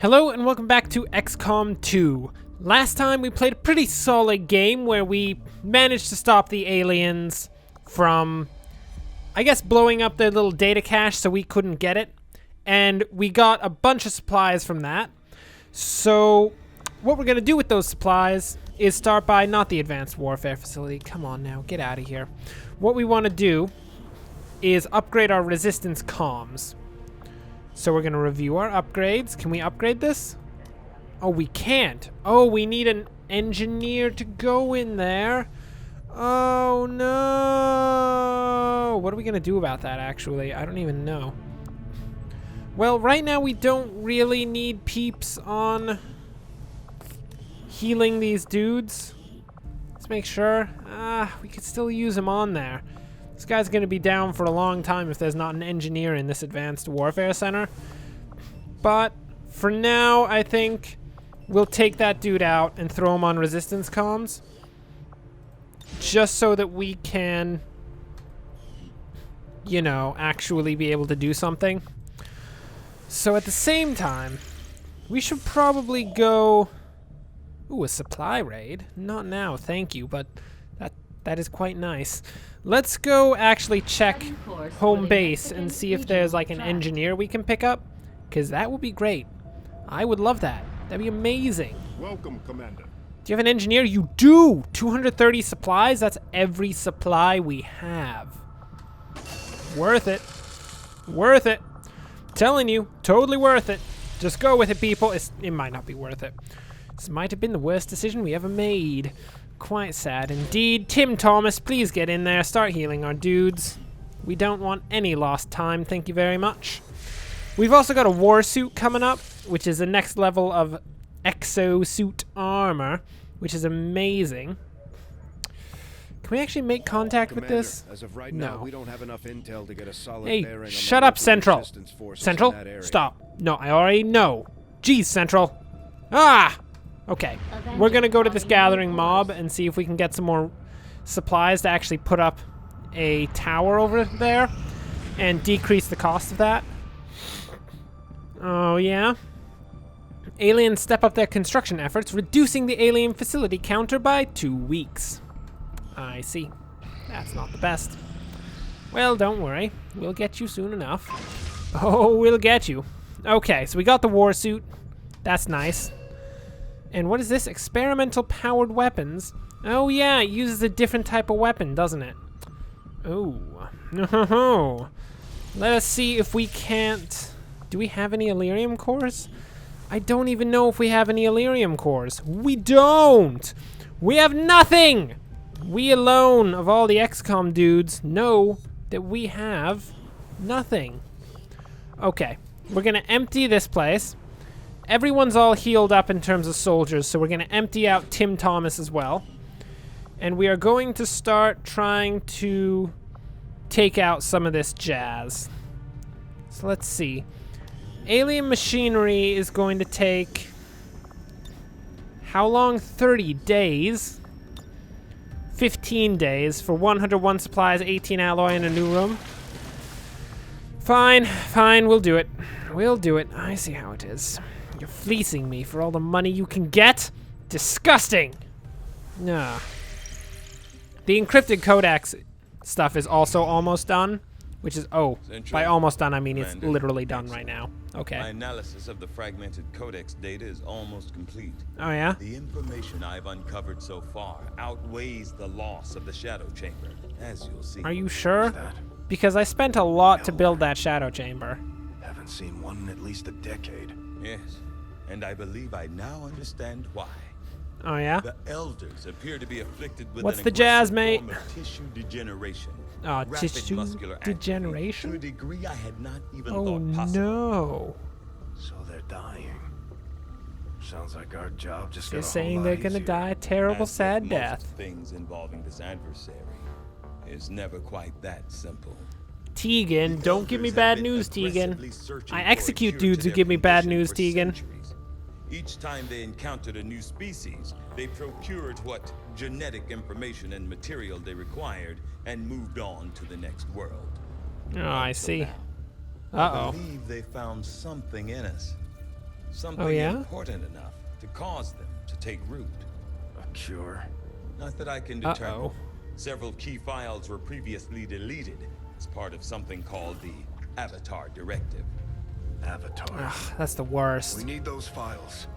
Hello and welcome back to XCom 2. Last time we played a pretty solid game where we managed to stop the aliens from, I guess, blowing up their little data cache so we couldn't get it. And we got a bunch of supplies from that. So what we're going to do with those supplies is start by not the advanced warfare facility. Come on now, get out of here. What we want to do is upgrade our resistance comms. So we're going to review our upgrades. Can we upgrade this? Oh, we can't. Oh, we need an engineer to go in there. Oh, no. What are we going to do about that, actually? I don't even know. Well, right now we don't really need peeps on healing these dudes. Let's make sure. We could still use them on there. This guy's going to be down for a long time if there's not an engineer in this advanced warfare center. But for now, I think we'll take that dude out and throw him on resistance comms. Just so that we can, you know, actually be able to do something. So at the same time, we should probably go... Ooh, a supply raid? Not now, thank you, but that is quite nice. Let's go actually check home base and see if there's like an engineer we can pick up, because that would be great. I would love that. That'd be amazing. Welcome, Commander. Do you have an engineer? You do! 230 supplies? That's every supply we have. Worth it. Worth it. Telling you, totally worth it. Just go with it, people. It might not be worth it. This might have been the worst decision we ever made. Quite sad indeed. Tim Thomas, please get in there. Start healing our dudes. We don't want any lost time. Thank you very much. We've also got a war suit coming up, which is the next level of exosuit armor, which is amazing. Can we actually make contact with this? As of right No. now, we don't have enough intel to get a solid Hey, bearing on shut the up, local Central. resistance forces Central, in that area. stop. No, I already know. Jeez, Central. Ah! Okay, we're gonna go to this gathering mob and see if we can get some more supplies to actually put up a tower over there and decrease the cost of that. Oh, yeah? Aliens step up their construction efforts, reducing the alien facility counter by 2 weeks. I see. That's not the best. Well, don't worry. We'll get you soon enough. Oh, we'll get you. Okay, so we got the war suit. That's nice. And what is this? Experimental powered weapons. Oh yeah, it uses a different type of weapon, doesn't it? Oh. No. Let us see if we can't... Do we have any Elerium cores? I don't even know if we have any Elerium cores. We don't! We have nothing! We alone, of all the XCOM dudes, know that we have nothing. Okay, we're gonna empty this place. Everyone's all healed up in terms of soldiers, so we're going to empty out Tim Thomas as well. And we are going to start trying to take out some of this jazz. So let's see. Alien machinery is going to take... How long? 30 days. 15 days for 101 supplies, 18 alloy, and a new room. Fine, fine, we'll do it. We'll do it. I see how it is. You're fleecing me for all the money you can get? Disgusting! Nah. The encrypted Codexs stuff is also almost done, which is, oh, by almost done I mean it's literally done right now. Okay. My analysis of the fragmented Codex data is almost complete. Oh yeah? The information I've uncovered so far outweighs the loss of the Shadow Chamber, as you'll see. Are you sure? Because I spent a lot to build that Shadow Chamber. Haven't seen one in at least a decade. Yes, and I believe I now understand why. Oh yeah? The Elders appear to be afflicted with What's an the jazz, aggressive mate? form of tissue degeneration. Oh, Rapid tissue muscular atrophy degeneration? to a degree I had not even Oh thought possible. no. So they're dying. Sounds like our job just got They're a whole saying lot they're gonna easier. die a terrible, As with sad most death. things involving this adversary is never quite that simple. Tegan, don't give me bad news, Tegan. I execute dudes who give me bad news, Tegan. Each time they encountered a new species, they procured what genetic information and material they required and moved on to the next world. Oh, I see. I Uh-oh. believe they found something in us. Something yeah? important enough to cause them to take root. A cure? Not that I can determine. Uh-oh. Several key files were previously deleted as part of something called the Avatar Directive. Avatar. Ugh, that's the worst. We need those files.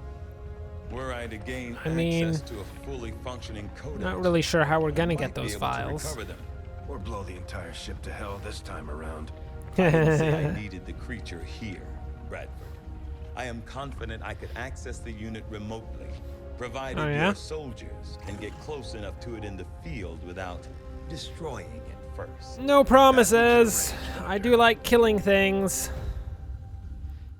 Were I to gain I mean, access to a fully functioning codex, Not really sure how we're gonna I get might be those able to files. recover them. Or blow the entire ship to hell this time around. I didn't say I needed the creature here, Bradford. I am confident I could access the unit remotely, provided Oh, yeah? your soldiers can get close enough to it in the field without destroying it first. No promises. I do like killing things.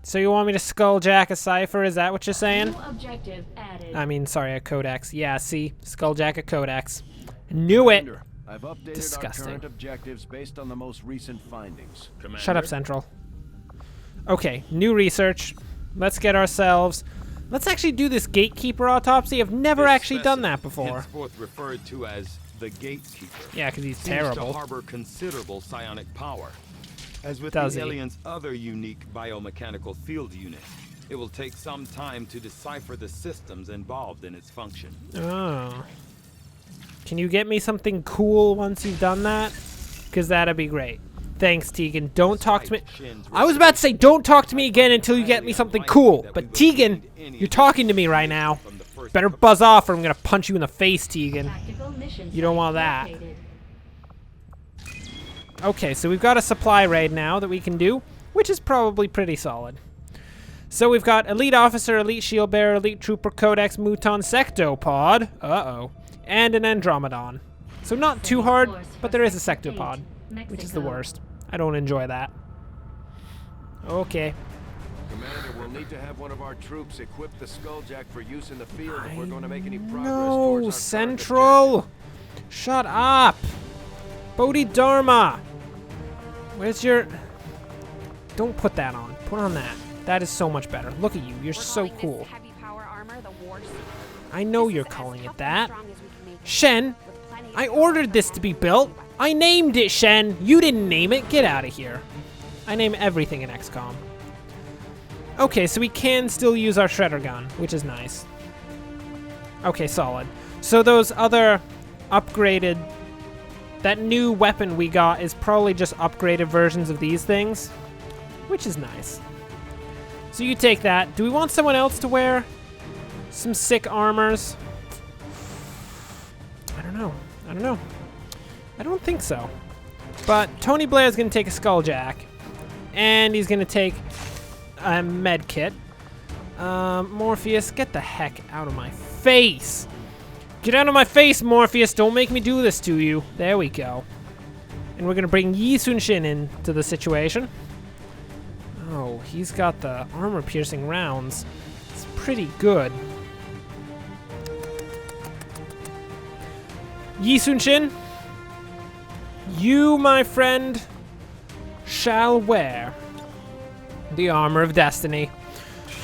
So you want me to skulljack a cipher? Is that what you're saying? New objective added. I mean, sorry, a codex. Yeah, see? Skulljack a codex. Knew it! Commander, I've updated Disgusting. our current objectives based on the most recent findings. Shut up, Central. Okay, new research. Let's get ourselves... Let's actually do this gatekeeper autopsy. I've never actually done that before. Henceforth referred to as the Gatekeeper. Yeah, because he's Seems terrible. to harbor considerable psionic power. As with Does the he? alien's other unique biomechanical field unit, it will take some time to decipher the systems involved in its function. Oh. Can you get me something cool once you've done that? Because that'd be great. Thanks, Tegan. Don't talk to me. I was about to say, don't talk to me again until you get me something cool. But Tegan, you're talking to me right now. Better buzz off or I'm going to punch you in the face, Tegan. Tactical mission You don't site want that. located. Okay, so we've got a supply raid now that we can do, which is probably pretty solid. So we've got Elite Officer, Elite Shield Bearer, Elite Trooper, Codex, Muton, Sectopod, and an Andromedon. So not too hard, but there is a Sectopod, which is the worst. I don't enjoy that. Okay. Commander, we'll need to have one of our troops equip the Skulljack for use in the field if we're going to make any progress No, towards our Central! Shut up! Bodhidharma! Where's your... Don't put that on. Put on that. That is so much better. Look at you. You're so cool. Heavy power armor, the war suit. I know you're calling it that. Shen, I ordered this to be built. I named it, Shen. You didn't name it. Get out of here. I name everything in XCom. Okay, so we can still use our shredder gun, which is nice. Okay, solid. So those other upgraded... That new weapon we got is probably just upgraded versions of these things, which is nice. So you take that. Do we want someone else to wear some sick armors? I don't know. I don't know. I don't think so. But Tony Blair's going to take a Skulljack, and he's going to take a med kit. Morpheus, get the heck out of my face. Get out of my face, Morpheus. Don't make me do this to you. There we go. And we're going to bring Yi Sun-shin into the situation. Oh, he's got the armor-piercing rounds. It's pretty good. Yi Sun-shin, you, my friend, shall wear the armor of destiny.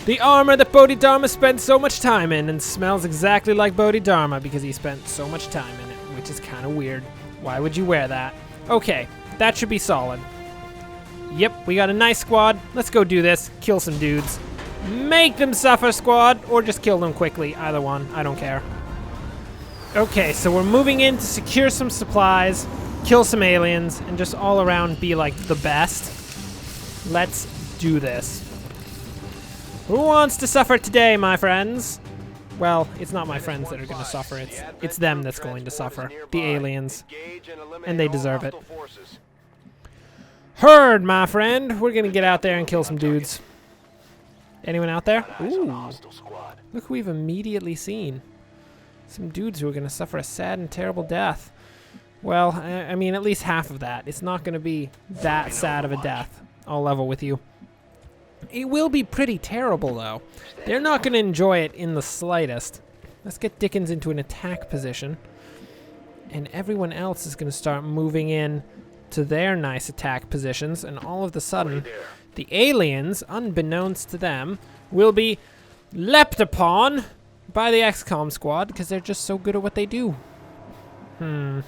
The armor that Bodhidharma spent so much time in and smells exactly like Bodhidharma because he spent so much time in it, which is kind of weird. Why would you wear that? Okay, that should be solid. Yep, we got a nice squad. Let's go do this. Kill some dudes. Make them suffer, squad, or just kill them quickly. Either one. I don't care. Okay, so we're moving in to secure some supplies, kill some aliens, and just all around be like the best. Let's do this. Who wants to suffer today, my friends? Well, it's not my friends that are going to suffer. It's them that's going to suffer. The aliens. And they deserve it. Heard, my friend. We're going to get out there and kill some dudes. Anyone out there? Ooh. Look who we've immediately seen. Some dudes who are going to suffer a sad and terrible death. Well, I mean, at least half of that. It's not going to be that sad of a death. I'll level with you. It will be pretty terrible, though. They're not going to enjoy it in the slightest. Let's get Dickens into an attack position. And everyone else is going to start moving in to their nice attack positions. And all of a sudden, the aliens, unbeknownst to them, will be leapt upon by the XCom squad because they're just so good at what they do. We're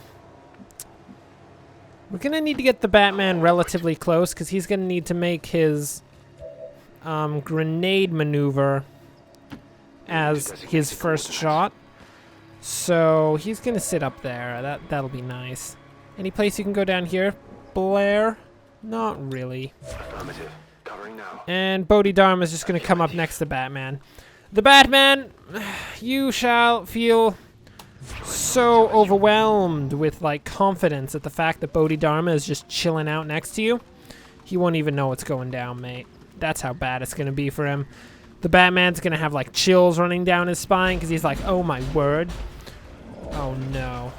going to need to get the Batman relatively close because he's going to need to make his... grenade maneuver as his first shot. So he's gonna sit up there. That'll be nice. Any place you can go down here, Blair? Not really. Affirmative. Covering now. And Bodhidharma is just gonna come up next to Batman. The Batman, you shall feel so overwhelmed with like confidence at the fact that Bodhidharma is just chilling out next to you. He won't even know what's going down, mate. That's how bad it's gonna be for him. The Batman's gonna have like chills running down his spine because he's like, oh my word. Oh no.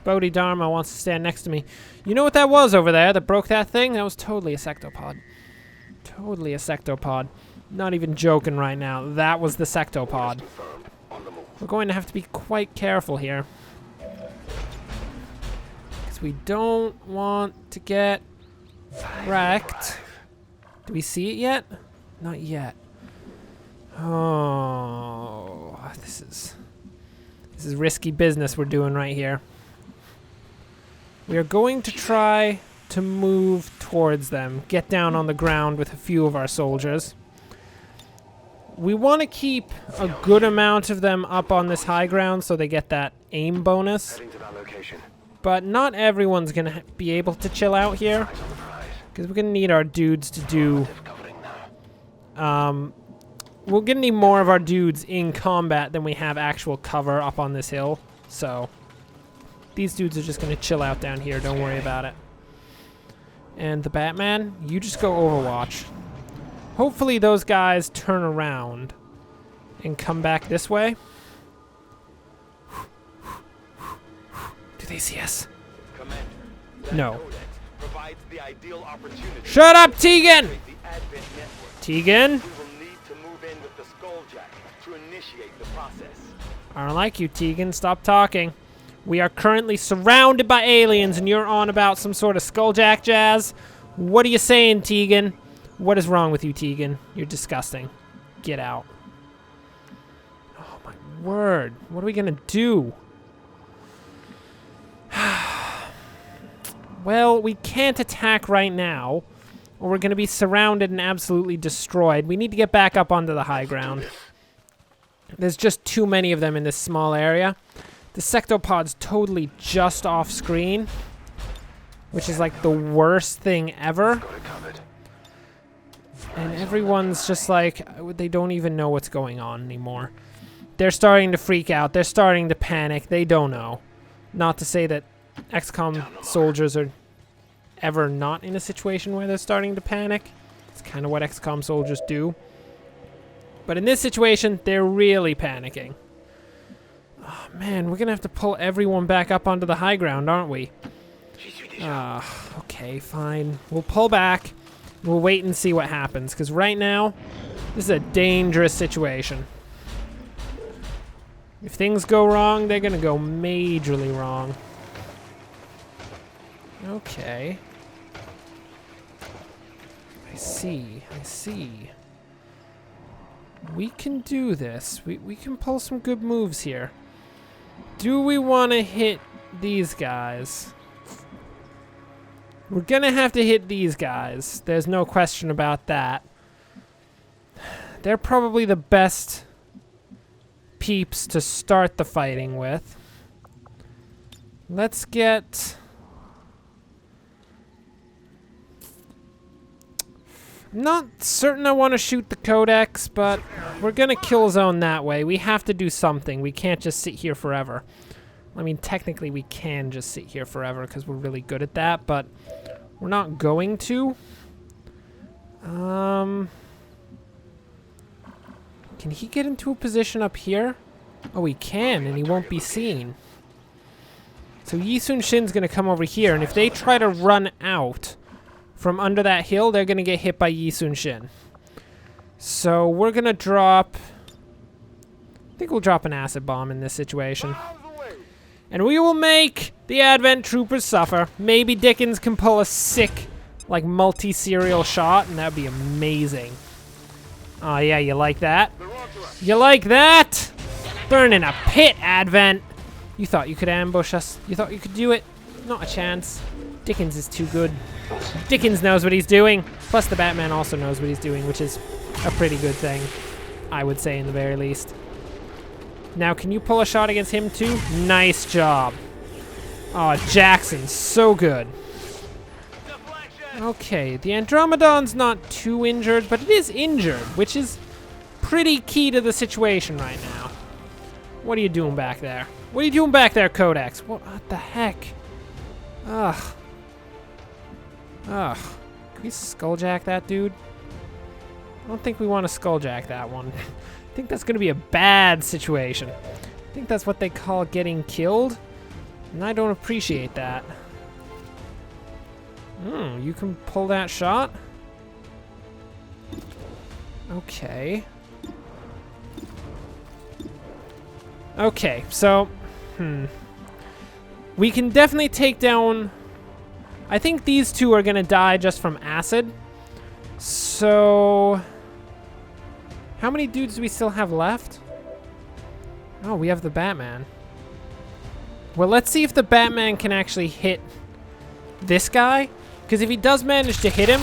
Bodhidharma wants to stand next to me. You know what that was over there that broke that thing? That was totally a sectopod. Totally a sectopod. Not even joking right now. That was the sectopod. We're going to have to be quite careful here. Because we don't want to get wrecked. Do we see it yet? Not yet. Oh, this is risky business we're doing right here. We are going to try to move towards them, get down on the ground with a few of our soldiers. We want to keep a good amount of them up on this high ground so they get that aim bonus. Heading to that location. But not everyone's going to be able to chill out here. Eyes on the prize. Because we're going to need our dudes to do... Affirmative. Covering now. We're going to need more of our dudes in combat than we have actual cover up on this hill. So, these dudes are just going to chill out down here. Don't worry about it. And the Batman, you just go Overwatch. Hopefully those guys turn around and come back this way. Do they see us? Commander, that No. Codex provides the ideal opportunity Shut up, Tegan! to create the Advent network. Tegan? We will need to move in with the Skulljack to initiate the process. I don't like you, Tegan. Stop talking. We are currently surrounded by aliens and you're on about some sort of Skulljack jazz. What are you saying, Tegan? What is wrong with you, Tegan? You're disgusting. Get out. Oh, my word. What are we going to do? Well, we can't attack right now, or we're going to be surrounded and absolutely destroyed. We need to get back up onto the high ground. There's just too many of them in this small area. The sectopod's totally just off screen, which is like the worst thing ever. Got it covered. And everyone's just like, they don't even know what's going on anymore. They're starting to freak out. They're starting to panic. They don't know. Not to say that XCom soldiers are ever not in a situation where they're starting to panic. It's kind of what XCom soldiers do. But in this situation, they're really panicking. Oh, man, we're going to have to pull everyone back up onto the high ground, aren't we? Okay, fine. We'll pull back. We'll wait and see what happens, because right now, this is a dangerous situation. If things go wrong, they're going to go majorly wrong. Okay. I see. We can do this. We can pull some good moves here. Do we want to hit these guys? We're gonna have to hit these guys. There's no question about that. They're probably the best peeps to start the fighting with. Let's get... I'm not certain I want to shoot the Codexs, but we're gonna kill zone that way. We have to do something. We can't just sit here forever. I mean, technically we can just sit here forever because we're really good at that, but we're not going to. Can he get into a position up here? Oh, he can, and he won't be seen. So Yi Sun Shin's gonna come over here, and if they try to run out from under that hill, they're gonna get hit by Yi Sun Shin. So we're gonna drop... I think we'll drop an acid bomb in this situation. And we will make the Advent Troopers suffer. Maybe Dickens can pull a sick, like, multi-serial shot, and that'd be amazing. Oh, yeah, you like that? You like that? Burn in a pit, Advent! You thought you could ambush us. You thought you could do it? Not a chance. Dickens is too good. Dickens knows what he's doing. Plus the Batman also knows what he's doing, which is a pretty good thing, I would say, in the very least. Now, can you pull a shot against him too? Nice job. Oh, Jackson, so good. Okay, the Andromedon's not too injured, but it is injured, which is pretty key to the situation right now. What are you doing back there? What are you doing back there, Codexs? What the heck? Ugh. Ugh. Can we skulljack that dude? I don't think we want to skulljack that one. I think that's going to be a bad situation. I think that's what they call getting killed, and I don't appreciate that. You can pull that shot? Okay. Okay, so, we can definitely take down... I think these two are gonna die just from acid. So... How many dudes do we still have left? Oh, we have the Batman. Well, let's see if the Batman can actually hit this guy. Because if he does manage to hit him,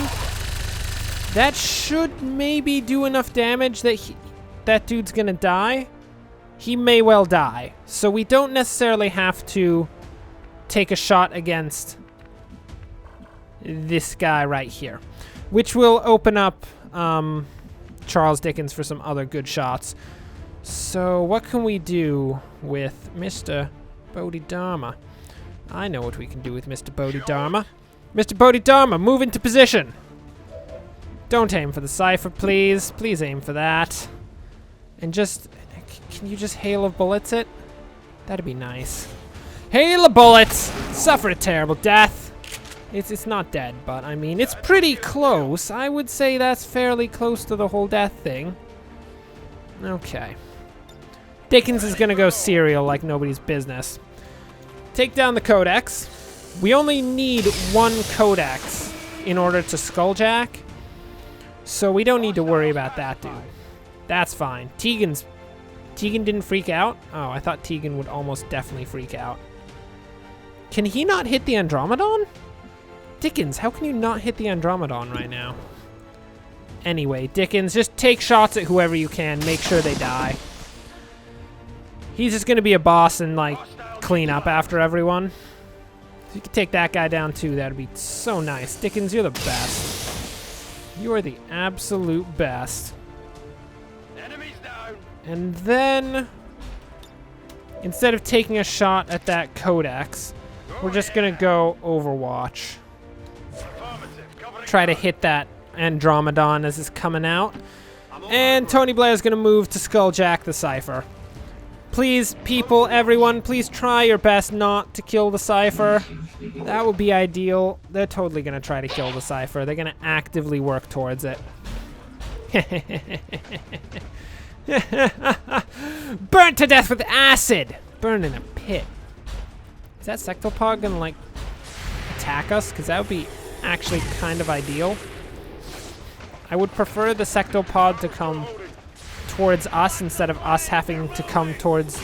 that should maybe do enough damage that that dude's gonna die. He may well die. So we don't necessarily have to take a shot against this guy right here. Which will open up Charles Dickens for some other good shots. So what can we do with Mr. Bodhidharma? I know what we can do with Mr. Bodhidharma. Mr. Bodhidharma, move into position. Don't aim for the cipher, please. Please aim for that. And just... Can you just hail of bullets it? That'd be nice. Hail of bullets! Suffer a terrible death. It's not dead, but I mean, it's pretty close. I would say that's fairly close to the whole death thing. Okay. Dickens is gonna go serial like nobody's business. Take down the Codexs. We only need one Codexs in order to skulljack, so we don't need to worry about that dude. That's fine. Tegan didn't freak out? Oh, I thought Tegan would almost definitely freak out. Can he not hit the Andromedon? Dickens, how can you not hit the Andromedon right now? Anyway, Dickens, just take shots at whoever you can. Make sure they die. He's just gonna be a boss and, like, clean up after everyone. If you could take that guy down too, that'd be so nice. Dickens, you're the best. You are the absolute best. Enemies down. And then, instead of taking a shot at that Codexs, we're just gonna go Overwatch. Try to hit that Andromedon as it's coming out. And Tony Blair's gonna move to skulljack the Cypher. Please, people, everyone, please try your best not to kill the Cypher. That would be ideal. They're totally gonna try to kill the Cypher. They're gonna actively work towards it. Burnt to death with acid! Burn in a pit. Is that Sectopod gonna, like, attack us? Because that would be actually kind of ideal. I would prefer the Sectopod to come towards us instead of us having to come towards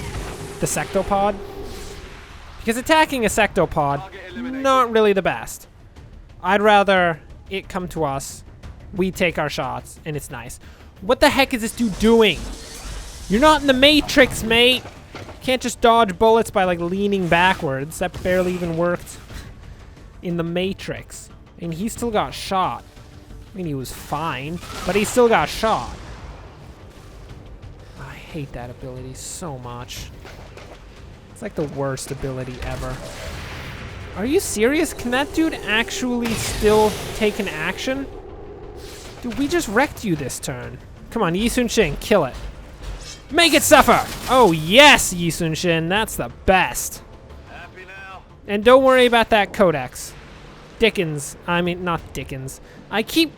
the Sectopod. Because attacking a Sectopod, not really the best. I'd rather it come to us, we take our shots, and it's nice. What the heck is this dude doing? You're not in the Matrix, mate! Can't just dodge bullets by, like, leaning backwards. That barely even worked in the Matrix. And he still got shot. I mean, he was fine, but he still got shot. I hate that ability so much. It's like the worst ability ever. Are you serious? Can that dude actually still take an action? Dude, we just wrecked you this turn. Come on, Yi Sun-shin, kill it. Make it suffer! Oh yes, Yi Sun-shin, that's the best. Happy now? And don't worry about that Codexs. Dickens, I mean, not Dickens. I keep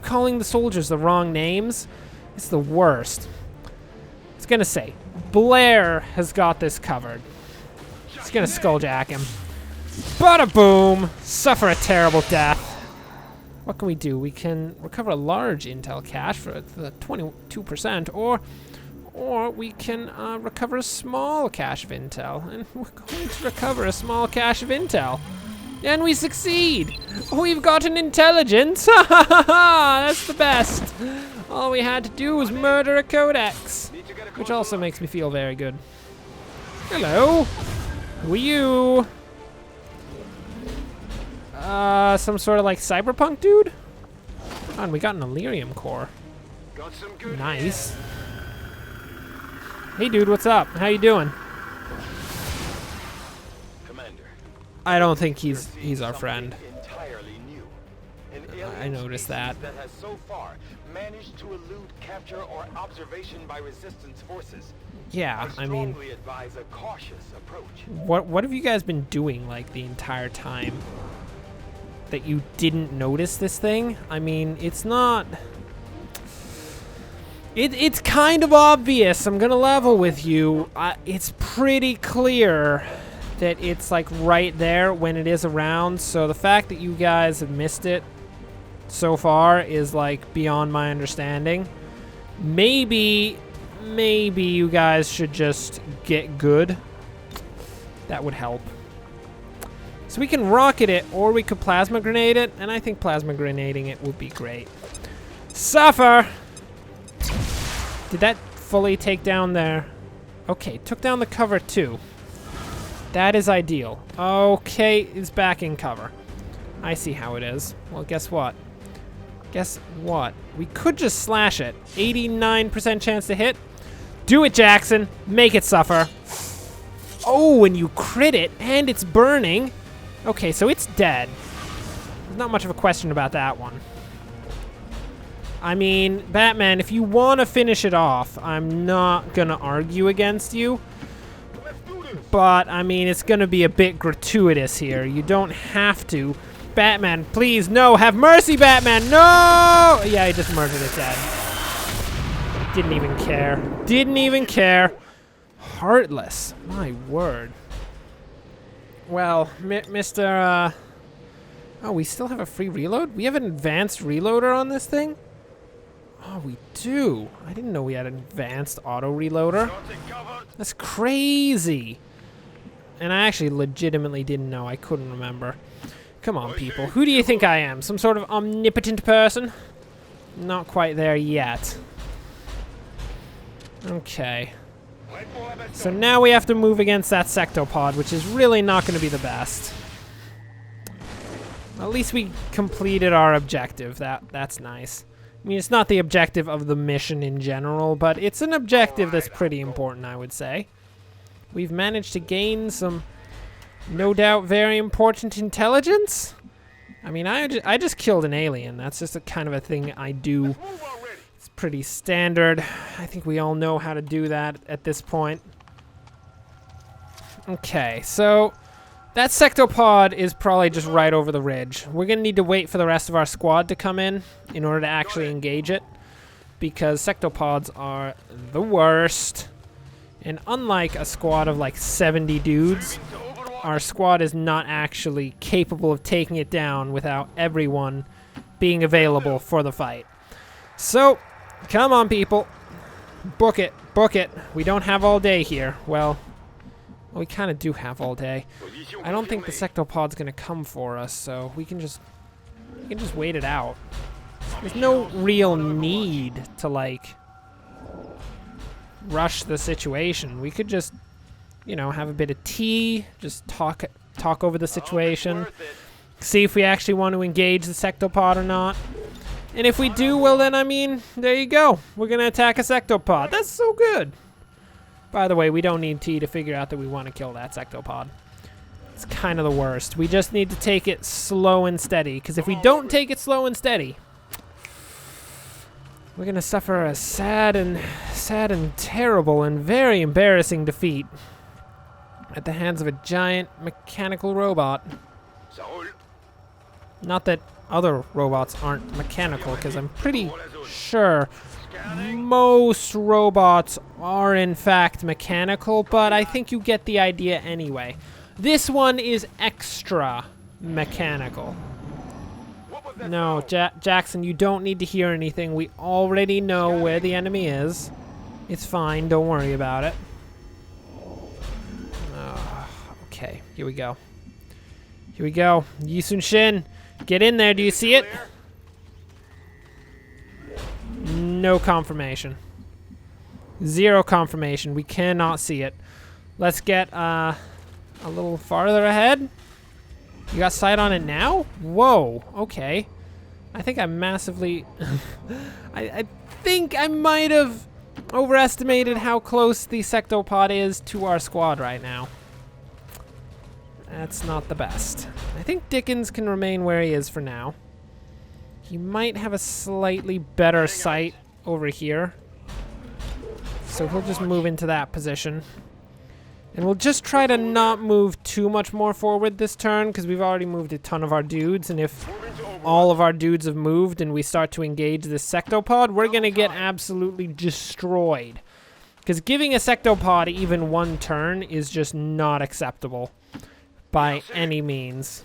calling the soldiers the wrong names. It's the worst. It's gonna say, Blair has got this covered. It's gonna skulljack him. Bada boom! Suffer a terrible death. What can we do? We can recover a large intel cache for the 22%, or we can recover a small cache of intel. And we're going to recover a small cache of intel. And we succeed! We've got an intelligence! Ha ha ha ha! That's the best! All we had to do was murder a Codex. Which also makes me feel very good. Hello! Who are you? Some sort of like cyberpunk dude? Come on, we got an Illyrium core. Got some good Nice. Hey dude, what's up? How you doing? Commander. I don't think he's our friend. Entirely new. An alien I noticed that. species that has so far managed to elude capture or observation by resistance forces. Yeah, I mean, strongly advise a cautious approach. what have you guys been doing like the entire time that you didn't notice this thing? I mean, it's not. It's kind of obvious. I'm gonna level with you. It's pretty clear that it's like right there when it is around. So the fact that you guys have missed it so far is like beyond my understanding. Maybe you guys should just get good. That would help. So we can rocket it, or we could plasma grenade it, and I think plasma grenading it would be great. Suffer! Did that fully take down there? Okay, took down the cover too. That is ideal. Okay, it's back in cover. I see how it is. Well, guess what? Guess what? We could just slash it. 89% chance to hit. Do it, Jackson. Make it suffer. Oh, and you crit it, and it's burning. Okay, so it's dead. There's not much of a question about that one. I mean, Batman, if you want to finish it off, I'm not going to argue against you. But, I mean, it's going to be a bit gratuitous here. You don't have to. Batman, please, no. Have mercy, Batman. No! Yeah, he just murdered it dead. Didn't even care. Didn't even care. Heartless. My word. Well, Mr. Oh, we still have a free reload? We have an advanced reloader on this thing? Oh, we do. I didn't know we had an advanced auto reloader. That's crazy. And I actually legitimately didn't know. I couldn't remember. Come on, people. Who do you think I am? Some sort of omnipotent person? Not quite there yet. Okay. So now we have to move against that sectopod, which is really not going to be the best. At least we completed our objective. That's nice. I mean, it's not the objective of the mission in general, but it's an objective that's pretty important, I would say. We've managed to gain some, no doubt, very important intelligence. I mean, I just killed an alien. That's just a kind of a thing I do. It's pretty standard. I think we all know how to do that at this point. Okay, so that sectopod is probably just right over the ridge. We're going to need to wait for the rest of our squad to come in order to actually engage it, because sectopods are the worst. And unlike a squad of like 70 dudes, our squad is not actually capable of taking it down without everyone being available for the fight. So, come on, people. Book it. Book it. We don't have all day here. Well, we kind of do have all day. I don't think the sectopod's going to come for us, so we can just wait it out. There's no real need to, like, rush the situation. We could just, you know, have a bit of tea, just talk over the situation, see if we actually want to engage the sectopod or not. And if we do, well then, I mean, there you go. We're going to attack a sectopod. That's so good. By the way, we don't need tea to figure out that we want to kill that sectopod. It's kind of the worst. We just need to take it slow and steady, because if we don't take it slow and steady, we're going to suffer a sad and terrible and very embarrassing defeat at the hands of a giant mechanical robot. Not that other robots aren't mechanical, because I'm pretty sure most robots are in fact mechanical, but I think you get the idea anyway. This one is extra mechanical. No, Jackson, you don't need to hear anything. We already know where the enemy is. It's fine, don't worry about it. Okay, here we go. Here we go. Yisun Shin. Get in there. Do you see it? No confirmation. Zero confirmation. We cannot see it. Let's get a little farther ahead. You got sight on it now? Whoa. Okay. I think I massively... I think I might have overestimated how close the sectopod is to our squad right now. That's not the best. I think Dickens can remain where he is for now. He might have a slightly better sight over here. So he'll just move into that position. And we'll just try to not move too much more forward this turn, because we've already moved a ton of our dudes, and if all of our dudes have moved and we start to engage this sectopod, we're going to get absolutely destroyed. Because giving a sectopod even one turn is just not acceptable by any means.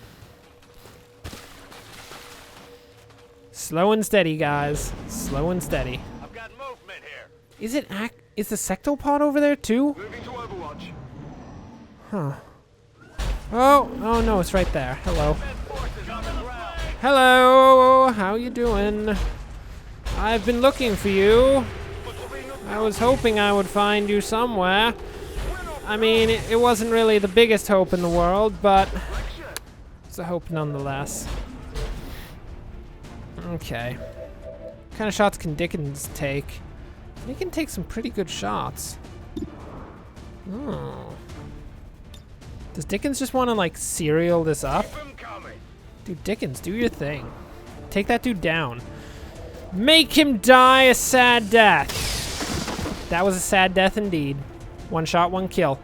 Slow and steady, guys. Slow and steady. I've got movement here. Is the sectopod over there too? Moving to Overwatch. Huh. Oh no, it's right there. Hello. Hello, how you doing? I've been looking for you. I was hoping I would find you somewhere. I mean, it wasn't really the biggest hope in the world, but it's a hope nonetheless. Okay. What kind of shots can Dickens take? He can take some pretty good shots. Oh. Does Dickens just want to, like, serial this up? Dude, Dickens, do your thing. Take that dude down. Make him die a sad death. That was a sad death indeed. One shot, one kill.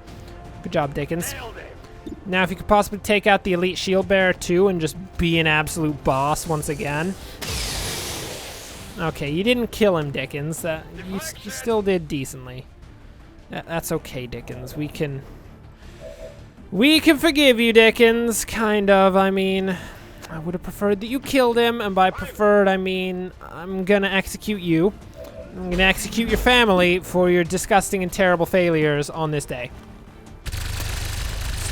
Good job, Dickens. Now, if you could possibly take out the elite shield bearer too and just be an absolute boss once again. Okay, you didn't kill him, Dickens. You still did decently. That's okay, Dickens. We can forgive you, Dickens. Kind of. I mean, I would have preferred that you killed him, and by preferred, I mean I'm gonna execute you. I'm gonna execute your family for your disgusting and terrible failures on this day.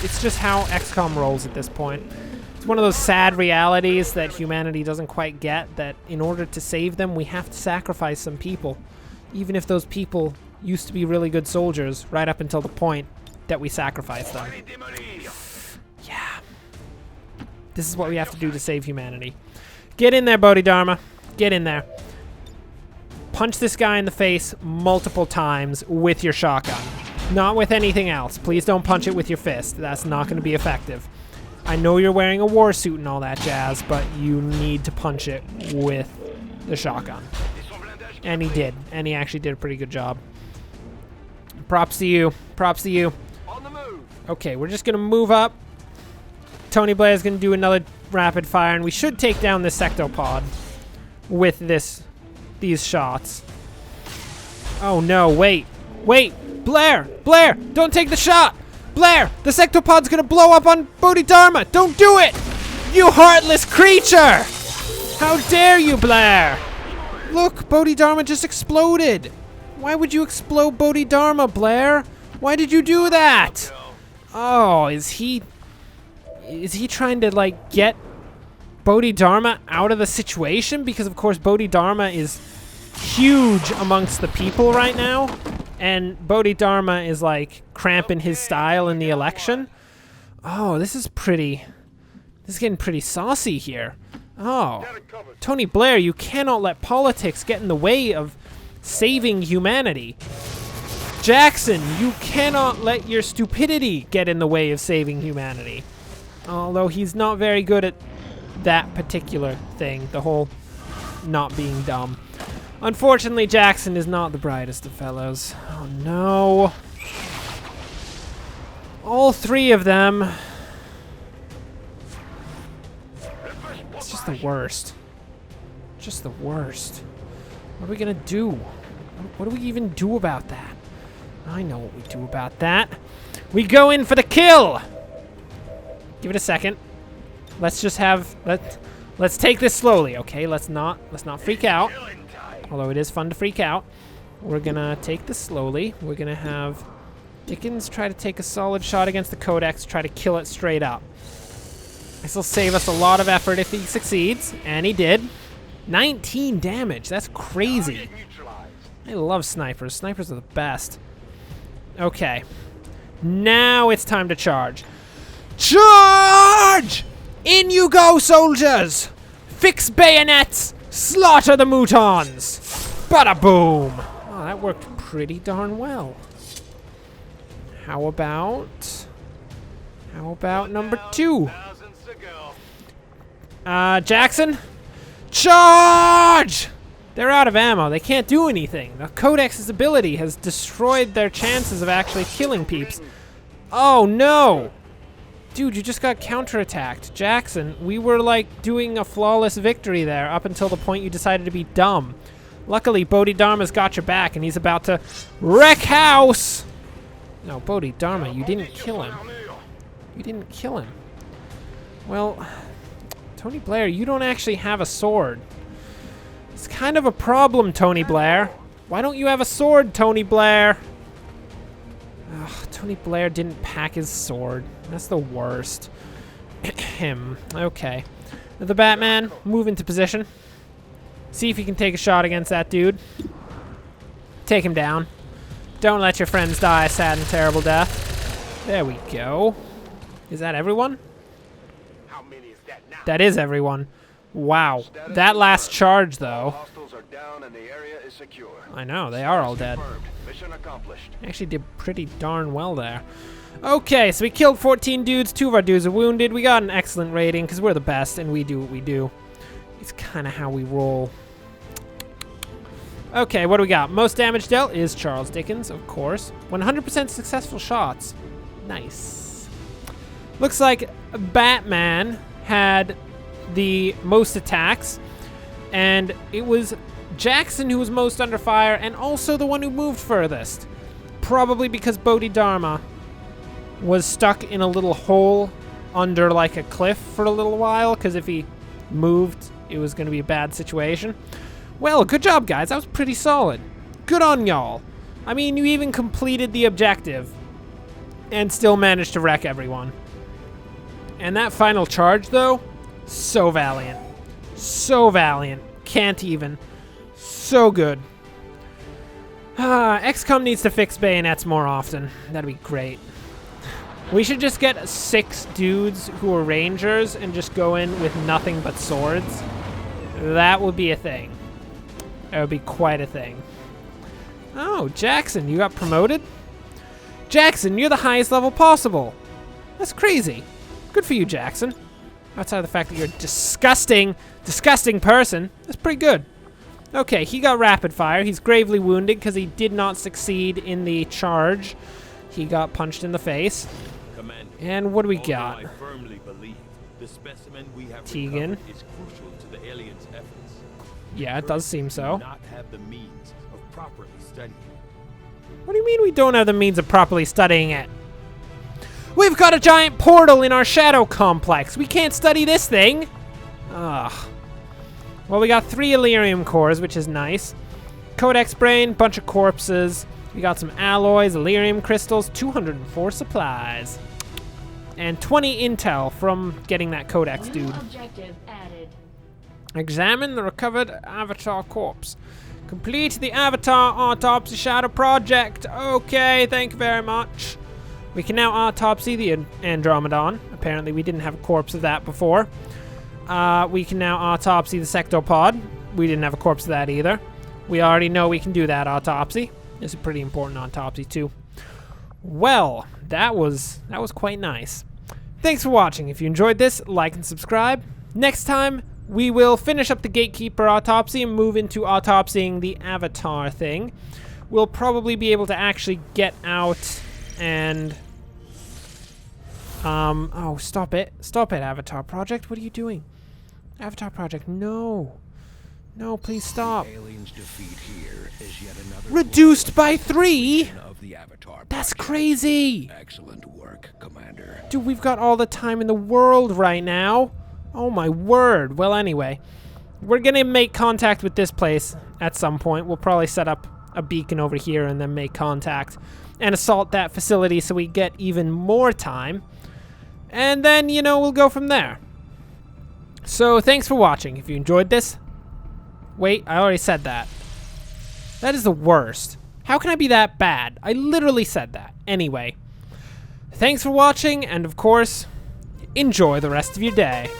It's just how XCOM rolls at this point. It's one of those sad realities that humanity doesn't quite get, that in order to save them, we have to sacrifice some people. Even if those people used to be really good soldiers, right up until the point that we sacrifice them. Yeah. This is what we have to do to save humanity. Get in there, Bodhidharma. Get in there. Punch this guy in the face multiple times with your shotgun. Not with anything else. Please don't punch it with your fist. That's not going to be effective. I know you're wearing a war suit and all that jazz, but you need to punch it with the shotgun. And he did. And he actually did a pretty good job. Props to you. Props to you. Okay, we're just going to move up. Tony Blair's going to do another rapid fire, and we should take down this sectopod with these shots. Oh no, wait. Wait! Blair! Blair! Don't take the shot! Blair! The sectopod's gonna blow up on Bodhidharma! Don't do it! You heartless creature! How dare you, Blair! Look, Bodhidharma just exploded! Why would you explode Bodhidharma, Blair? Why did you do that? Oh, is he trying to, like, get Bodhidharma out of the situation? Because, of course, Bodhidharma is huge amongst the people right now. And Bodhidharma is, like, cramping his style in the election. Oh, this is getting pretty saucy here. Oh, Tony Blair, you cannot let politics get in the way of saving humanity. Jackson, you cannot let your stupidity get in the way of saving humanity. Although he's not very good at that particular thing, the whole not being dumb. Unfortunately, Jackson is not the brightest of fellows. Oh no. All three of them. It's just the worst. Just the worst. What are we gonna do? What do we even do about that? I know what we do about that. We go in for the kill! Give it a second. Let's just let's take this slowly, okay? Let's not freak out. Although it is fun to freak out. We're gonna take this slowly. We're gonna have Dickens try to take a solid shot against the Codexs, try to kill it straight up. This will save us a lot of effort if he succeeds, and he did. 19 damage, that's crazy. I love snipers. Snipers are the best. Okay. Now it's time to charge. Charge! In you go, soldiers! Fix bayonets! Slaughter the mutons! Bada boom! Oh, that worked pretty darn well. How about number 2? Jackson? Charge! They're out of ammo. They can't do anything. The Codex's ability has destroyed their chances of actually killing peeps. Oh, no! Dude, you just got counterattacked. Jackson, we were like doing a flawless victory there up until the point you decided to be dumb. Luckily, Bodhidharma's got your back and he's about to wreck house! No, Bodhidharma, you didn't kill him. You didn't kill him. Well, Tony Blair, you don't actually have a sword. It's kind of a problem, Tony Blair. Why don't you have a sword, Tony Blair? Ugh, Tony Blair didn't pack his sword. That's the worst. Him. Okay. The Batman, move into position. See if you can take a shot against that dude. Take him down. Don't let your friends die a sad and terrible death. There we go. Is that everyone? How many is that now? That is everyone. Wow. That last charge, though. Hostiles are down and the area is secure. I know, they are all dead. Confirmed. Mission accomplished. Actually did pretty darn well there. Okay, so we killed 14 dudes. 2 of our dudes are wounded. We got an excellent rating because we're the best and we do what we do. It's kind of how we roll. Okay, what do we got? Most damage dealt is Charles Dickens, of course. 100% successful shots. Nice. Looks like Batman had the most attacks, and it was Jackson who was most under fire and also the one who moved furthest. Probably because Bodhidharma was stuck in a little hole under like a cliff for a little while, because if he moved, it was going to be a bad situation. Well, good job, guys. That was pretty solid. Good on y'all. I mean, you even completed the objective and still managed to wreck everyone. And that final charge, though, so valiant. So valiant. Can't even. So good. XCom needs to fix bayonets more often. That'd be great. We should just get 6 dudes who are rangers and just go in with nothing but swords. That would be a thing. That would be quite a thing. Oh, Jackson, you got promoted? Jackson, you're the highest level possible. That's crazy. Good for you, Jackson. Outside of the fact that you're a disgusting, disgusting person, that's pretty good. Okay, he got rapid fire. He's gravely wounded because he did not succeed in the charge. He got punched in the face. Commander, and what do we got? I firmly believe the specimen we have Tegan. recovered is crucial to the aliens' efforts. Yeah, it does seem so. We do not have the means of properly studying it. What do you mean we don't have the means of properly studying it? We've got a giant portal in our shadow complex. We can't study this thing. Ugh. Well, we got 3 Elerium cores, which is nice. Codex brain, bunch of corpses. We got some alloys, Elerium crystals, 204 supplies. And 20 intel from getting that Codex New dude. objective added. Examine the recovered Avatar corpse. Complete the Avatar autopsy shadow project. Okay, thank you very much. We can now autopsy the Andromedon. Apparently we didn't have a corpse of that before. We can now autopsy the Sectopod. We didn't have a corpse of that either. We already know we can do that autopsy. It's a pretty important autopsy too. Well, that was quite nice. Thanks for watching. If you enjoyed this, like and subscribe. Next time, we will finish up the Gatekeeper autopsy and move into autopsying the Avatar thing. We'll probably be able to actually get out and... oh, stop it. Stop it, Avatar Project. What are you doing? Avatar Project, no. No, please stop. Aliens defeat here is yet another Reduced by 3? of the Avatar. That's Project. crazy. Excellent work, Commander. Dude, we've got all the time in the world right now. Oh my word. Well, anyway, we're gonna make contact with this place at some point. We'll probably set up a beacon over here and then make contact and assault that facility so we get even more time. And then, you know, we'll go from there. So thanks for watching. If you enjoyed this... Wait, I already said that. That is the worst. How can I be that bad? I literally said that. Anyway, thanks for watching, and of course, enjoy the rest of your day.